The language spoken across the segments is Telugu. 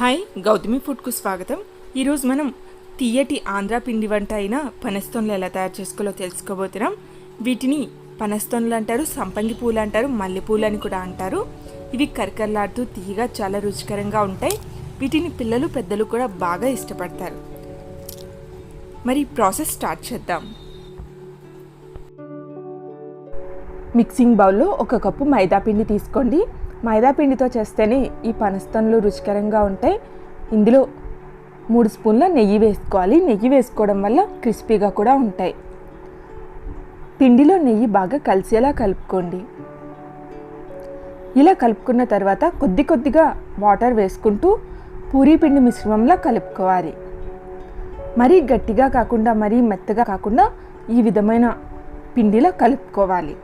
హాయ్ గౌతమి ఫుడ్కు స్వాగతం. ఈరోజు మనం తీయటి ఆంధ్ర పిండి వంట అయిన పనస్తోన్లు ఎలా తయారు చేసుకోవాలో తెలుసుకోబోతున్నాం. వీటిని పనస్తోన్లు అంటారు, సంపంగి పూలు అంటారు, మల్లెపూలు అని కూడా అంటారు. ఇవి కరకరలాడుతూ తీయగా చాలా రుచికరంగా ఉంటాయి. వీటిని పిల్లలు పెద్దలు కూడా బాగా ఇష్టపడతారు. మరి ప్రాసెస్ స్టార్ట్ చేద్దాం. మిక్సింగ్ బౌల్లో 1 కప్పు మైదా పిండి తీసుకోండి. మైదా పిండితో చేస్తేనే ఈ పనస్తోన్లు రుచికరంగా ఉంటాయి. ఇందులో 3 స్పూన్ల నెయ్యి వేసుకోవాలి. నెయ్యి వేసుకోవడం వల్ల క్రిస్పీగా కూడా ఉంటాయి. పిండిలో నెయ్యి బాగా కలిసేలా కలుపుకోండి. ఇలా కలుపుకున్న తర్వాత కొద్ది కొద్దిగా వాటర్ వేసుకుంటూ పూరీ పిండి మిశ్రమంలా కలుపుకోవాలి. మరీ గట్టిగా కాకుండా మరీ మెత్తగా కాకుండా ఈ విధమైన పిండిలో కలుపుకోవాలి.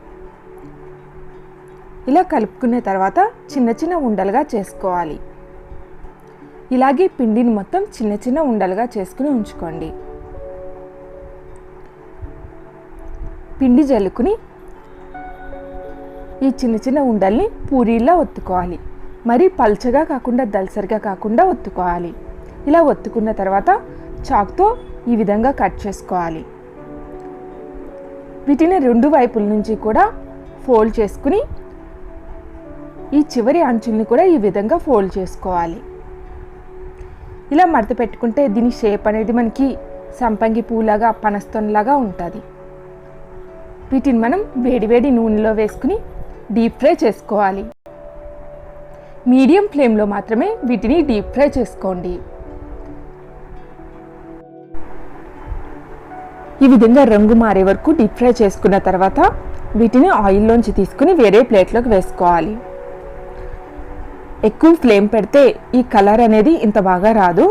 ఇలా కలుపుకున్న తర్వాత చిన్న చిన్న ఉండలుగా చేసుకోవాలి. ఇలాగే పిండిని మొత్తం చిన్న చిన్న ఉండలుగా చేసుకుని ఉంచుకోండి. పిండి జల్లుకుని ఈ చిన్న చిన్న ఉండల్ని పూరీలా ఒత్తుకోవాలి. మరీ పల్చగా కాకుండా దల్సరిగా కాకుండా ఒత్తుకోవాలి. ఇలా ఒత్తుకున్న తర్వాత చాకుతో ఈ విధంగా కట్ చేసుకోవాలి. వీటిని 2 వైపుల నుంచి కూడా ఫోల్డ్ చేసుకుని ఈ చివరి అంచుల్ని కూడా ఈ విధంగా ఫోల్డ్ చేసుకోవాలి. ఇలా మడత పెట్టుకుంటే దీని షేప్ అనేది మనకి సంపంగి పూలాగా పనస్తోన్లాగా ఉంటుంది. వీటిని మనం వేడివేడి నూనెలో వేసుకుని డీప్ ఫ్రై చేసుకోవాలి. మీడియం ఫ్లేమ్లో మాత్రమే వీటిని డీప్ ఫ్రై చేసుకోండి. ఈ విధంగా రంగు మారే వరకు డీప్ ఫ్రై చేసుకున్న తర్వాత వీటిని ఆయిల్లోంచి తీసుకుని వేరే ప్లేట్లోకి వేసుకోవాలి. ఎక్కువ ఫ్లేమ్ పెడితే ఈ కలర్ అనేది ఇంత బాగా రాదు.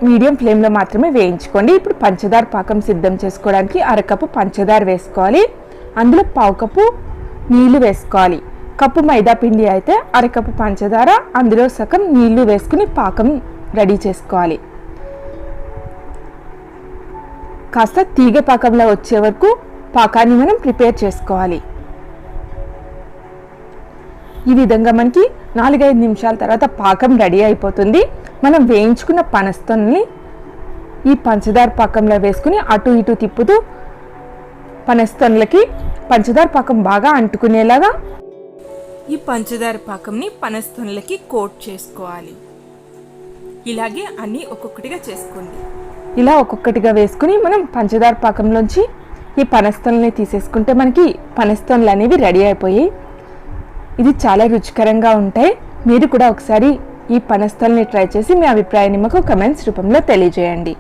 మీడియం ఫ్లేమ్లో మాత్రమే వేయించుకోండి. ఇప్పుడు పంచదార పాకం సిద్ధం చేసుకోవడానికి 1/2 కప్పు పంచదార వేసుకోవాలి. అందులో 1/2 కప్పు నీళ్లు వేసుకోవాలి. కప్పు మైదా పిండి అయితే 1/2 కప్పు పంచదార, అందులో సగం నీళ్లు వేసుకుని పాకం రెడీ చేసుకోవాలి. కాస్త తీగ పాకంలో వచ్చే వరకు పాకాన్ని మనం ప్రిపేర్ చేసుకోవాలి. ఈ విధంగా మనకి 4-5 నిమిషాల తర్వాత పాకం రెడీ అయిపోతుంది. మనం వేయించుకున్న పనస్తోన్ని ఈ పంచదార పాకంలో వేసుకుని అటు ఇటు తిప్పుతూ పనస్తోన్లకి పంచదార పాకం బాగా అంటుకునేలాగా ఈ పంచదార పాకంని పనస్తోన్లకి కోట్ చేసుకోవాలి. ఇలాగే అన్నీ ఒక్కొక్కటిగా చేసుకోండి. ఇలా ఒక్కొక్కటిగా వేసుకుని మనం పంచదార పాకంలోంచి ఈ పనస్తోన్ని తీసేసుకుంటే మనకి పనస్తోన్లు అనేవి రెడీ అయిపోయాయి. ఇది చాలా రుచికరంగా ఉంటాయి. మీరు కూడా ఒకసారి ఈ పనస్తోన్ని ట్రై చేసి మీ అభిప్రాయాన్ని మాకు కమెంట్స్ రూపంలో తెలియజేయండి.